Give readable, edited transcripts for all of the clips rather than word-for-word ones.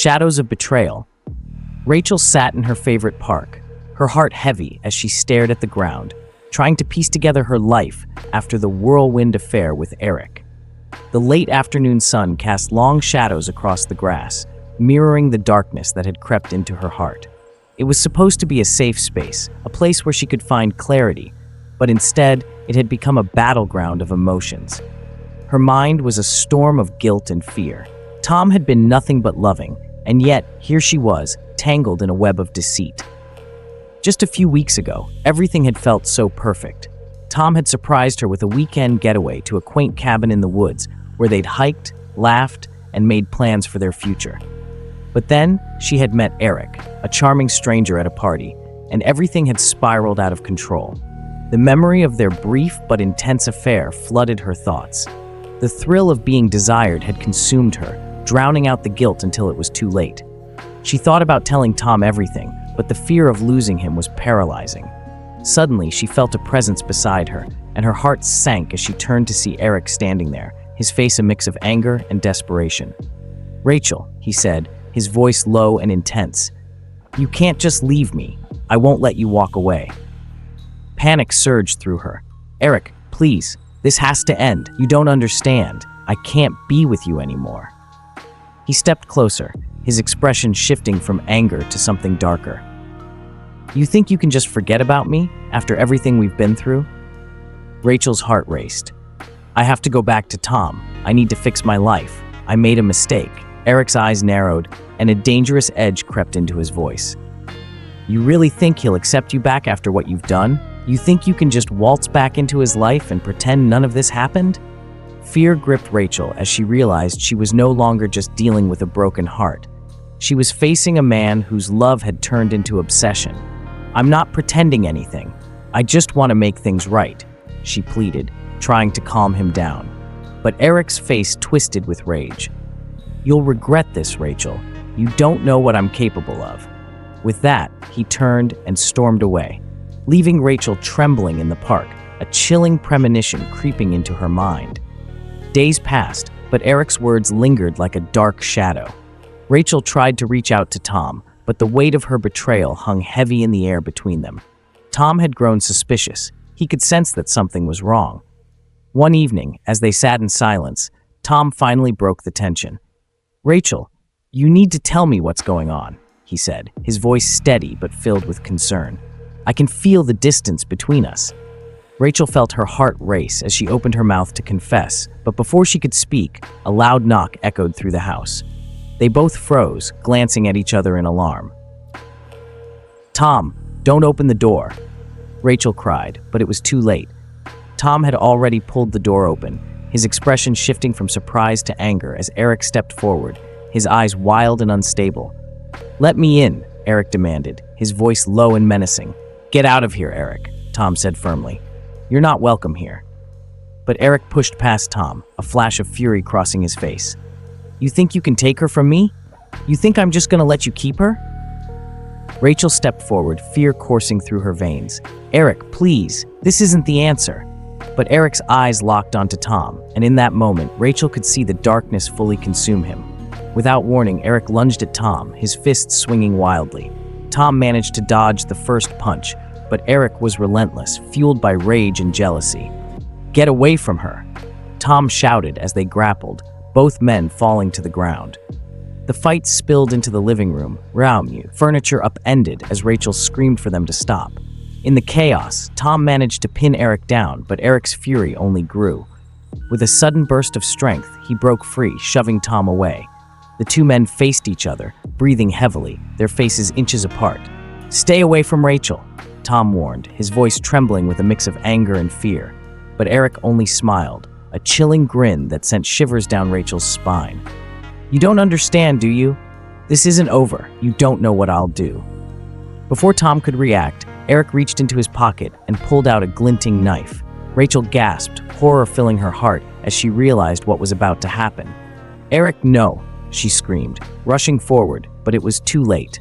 Shadows of Betrayal. Rachel sat in her favorite park, her heart heavy as she stared at the ground, trying to piece together her life after the whirlwind affair with Eric. The late afternoon sun cast long shadows across the grass, mirroring the darkness that had crept into her heart. It was supposed to be a safe space, a place where she could find clarity, but instead, it had become a battleground of emotions. Her mind was a storm of guilt and fear. Tom had been nothing but loving, and yet here she was, tangled in a web of deceit. Just a few weeks ago, everything had felt so perfect. Tom had surprised her with a weekend getaway to a quaint cabin in the woods where they'd hiked, laughed, and made plans for their future. But then, she had met Eric, a charming stranger at a party, and everything had spiraled out of control. The memory of their brief but intense affair flooded her thoughts. The thrill of being desired had consumed her, drowning out the guilt until it was too late. She thought about telling Tom everything, but the fear of losing him was paralyzing. Suddenly, she felt a presence beside her, and her heart sank as she turned to see Eric standing there, his face a mix of anger and desperation. "Rachel," he said, his voice low and intense. "You can't just leave me. I won't let you walk away." Panic surged through her. "Eric, please, this has to end. You don't understand. I can't be with you anymore." He stepped closer, his expression shifting from anger to something darker. "You think you can just forget about me after everything we've been through?" Rachel's heart raced. "I have to go back to Tom. I need to fix my life. I made a mistake." Eric's eyes narrowed, and a dangerous edge crept into his voice. "You really think he'll accept you back after what you've done? You think you can just waltz back into his life and pretend none of this happened?" Fear gripped Rachel as she realized she was no longer just dealing with a broken heart. She was facing a man whose love had turned into obsession. "I'm not pretending anything. I just want to make things right," she pleaded, trying to calm him down. But Eric's face twisted with rage. "You'll regret this, Rachel. You don't know what I'm capable of." With that, he turned and stormed away, leaving Rachel trembling in the park, a chilling premonition creeping into her mind. Days passed, but Eric's words lingered like a dark shadow. Rachel tried to reach out to Tom, but the weight of her betrayal hung heavy in the air between them. Tom had grown suspicious. He could sense that something was wrong. One evening, as they sat in silence, Tom finally broke the tension. "Rachel, you need to tell me what's going on," he said, his voice steady but filled with concern. "I can feel the distance between us." Rachel felt her heart race as she opened her mouth to confess, but before she could speak, a loud knock echoed through the house. They both froze, glancing at each other in alarm. "Tom, don't open the door," Rachel cried, but it was too late. Tom had already pulled the door open, his expression shifting from surprise to anger as Eric stepped forward, his eyes wild and unstable. "Let me in," Eric demanded, his voice low and menacing. "Get out of here, Eric," Tom said firmly. "You're not welcome here." But Eric pushed past Tom, a flash of fury crossing his face. "You think you can take her from me? You think I'm just gonna let you keep her?" Rachel stepped forward, fear coursing through her veins. "Eric, please, this isn't the answer." But Eric's eyes locked onto Tom, and in that moment, Rachel could see the darkness fully consume him. Without warning, Eric lunged at Tom, his fists swinging wildly. Tom managed to dodge the first punch, but Eric was relentless, fueled by rage and jealousy. "Get away from her!" Tom shouted as they grappled, both men falling to the ground. The fight spilled into the living room, furniture upended as Rachel screamed for them to stop. In the chaos, Tom managed to pin Eric down, but Eric's fury only grew. With a sudden burst of strength, he broke free, shoving Tom away. The two men faced each other, breathing heavily, their faces inches apart. "Stay away from Rachel," Tom warned, his voice trembling with a mix of anger and fear. But Eric only smiled, a chilling grin that sent shivers down Rachel's spine. "You don't understand, do you? This isn't over. You don't know what I'll do." Before Tom could react, Eric reached into his pocket and pulled out a glinting knife. Rachel gasped, horror filling her heart as she realized what was about to happen. "Eric, no!" she screamed, rushing forward, but it was too late.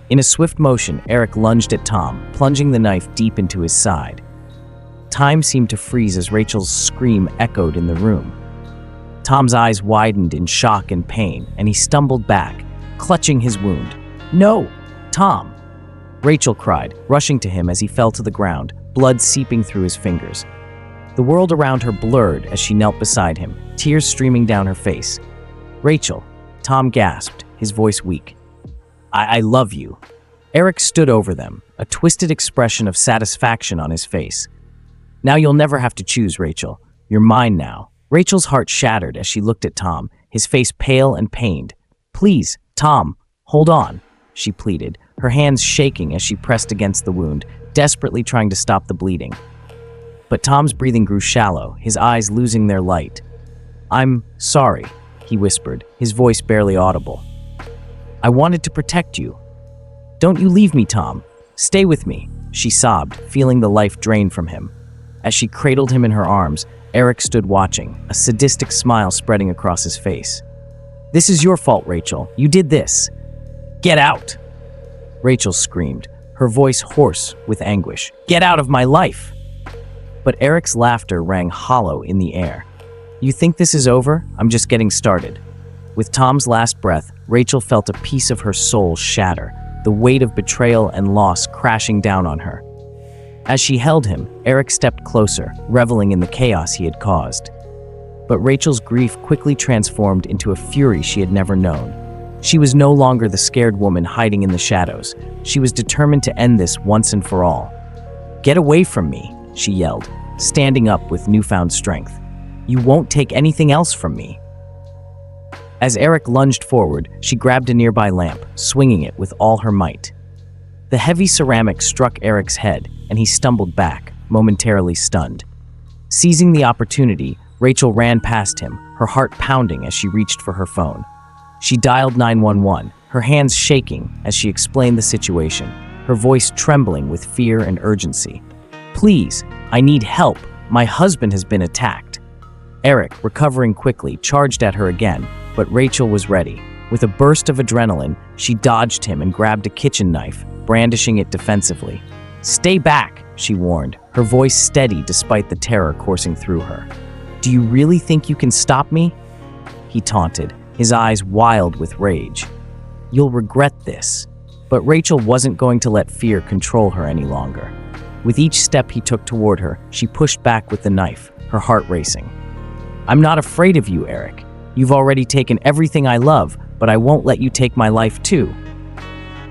In a swift motion, Eric lunged at Tom, plunging the knife deep into his side. Time seemed to freeze as Rachel's scream echoed in the room. Tom's eyes widened in shock and pain, and he stumbled back, clutching his wound. "No, Tom!" Rachel cried, rushing to him as he fell to the ground, blood seeping through his fingers. The world around her blurred as she knelt beside him, tears streaming down her face. "Rachel," Tom gasped, his voice weak. I love you." Eric stood over them, a twisted expression of satisfaction on his face. "Now you'll never have to choose, Rachel. You're mine now." Rachel's heart shattered as she looked at Tom, his face pale and pained. "Please, Tom, hold on," she pleaded, her hands shaking as she pressed against the wound, desperately trying to stop the bleeding. But Tom's breathing grew shallow, his eyes losing their light. "I'm sorry," he whispered, his voice barely audible. "I wanted to protect you. Don't you leave me, Tom. Stay with me," she sobbed, feeling the life drain from him. As she cradled him in her arms, Eric stood watching, a sadistic smile spreading across his face. "This is your fault, Rachel. You did this." "Get out!" Rachel screamed, her voice hoarse with anguish. "Get out of my life!" But Eric's laughter rang hollow in the air. "You think this is over? I'm just getting started." With Tom's last breath, Rachel felt a piece of her soul shatter, the weight of betrayal and loss crashing down on her. As she held him, Eric stepped closer, reveling in the chaos he had caused. But Rachel's grief quickly transformed into a fury she had never known. She was no longer the scared woman hiding in the shadows. She was determined to end this once and for all. "Get away from me," she yelled, standing up with newfound strength. "You won't take anything else from me." As Eric lunged forward, she grabbed a nearby lamp, swinging it with all her might. The heavy ceramic struck Eric's head, and he stumbled back, momentarily stunned. Seizing the opportunity, Rachel ran past him, her heart pounding as she reached for her phone. She dialed 911, her hands shaking as she explained the situation, her voice trembling with fear and urgency. "Please, I need help. My husband has been attacked." Eric, recovering quickly, charged at her again, but Rachel was ready. With a burst of adrenaline, she dodged him and grabbed a kitchen knife, brandishing it defensively. "Stay back," she warned, her voice steady despite the terror coursing through her. "Do you really think you can stop me?" he taunted, his eyes wild with rage. "You'll regret this." But Rachel wasn't going to let fear control her any longer. With each step he took toward her, she pushed back with the knife, her heart racing. "I'm not afraid of you, Eric. You've already taken everything I love, but I won't let you take my life too."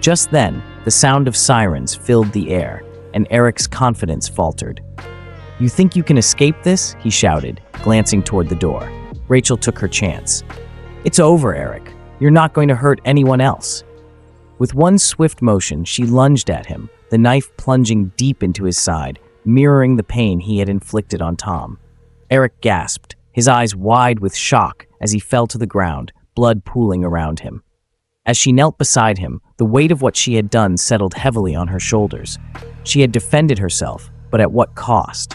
Just then, the sound of sirens filled the air, and Eric's confidence faltered. "You think you can escape this?" he shouted, glancing toward the door. Rachel took her chance. "It's over, Eric. You're not going to hurt anyone else." With one swift motion, she lunged at him, the knife plunging deep into his side, mirroring the pain he had inflicted on Tom. Eric gasped, his eyes wide with shock as he fell to the ground, blood pooling around him. As she knelt beside him, the weight of what she had done settled heavily on her shoulders. She had defended herself, but at what cost?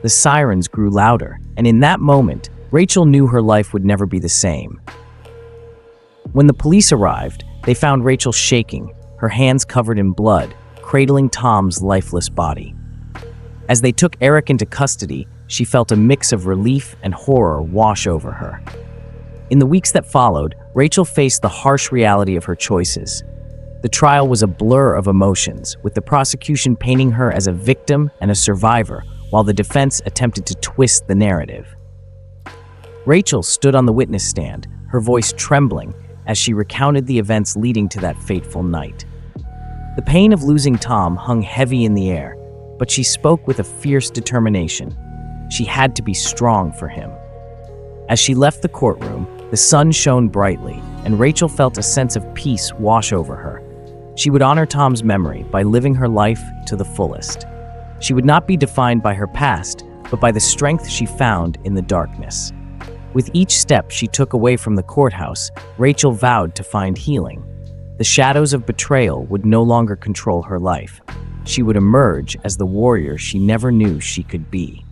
The sirens grew louder, and in that moment, Rachel knew her life would never be the same. When the police arrived, they found Rachel shaking, her hands covered in blood, cradling Tom's lifeless body. As they took Eric into custody, she felt a mix of relief and horror wash over her. In the weeks that followed, Rachel faced the harsh reality of her choices. The trial was a blur of emotions, with the prosecution painting her as a victim and a survivor, while the defense attempted to twist the narrative. Rachel stood on the witness stand, her voice trembling as she recounted the events leading to that fateful night. The pain of losing Tom hung heavy in the air, but she spoke with a fierce determination. She had to be strong for him. As she left the courtroom, the sun shone brightly, and Rachel felt a sense of peace wash over her. She would honor Tom's memory by living her life to the fullest. She would not be defined by her past, but by the strength she found in the darkness. With each step she took away from the courthouse, Rachel vowed to find healing. The shadows of betrayal would no longer control her life. She would emerge as the warrior she never knew she could be.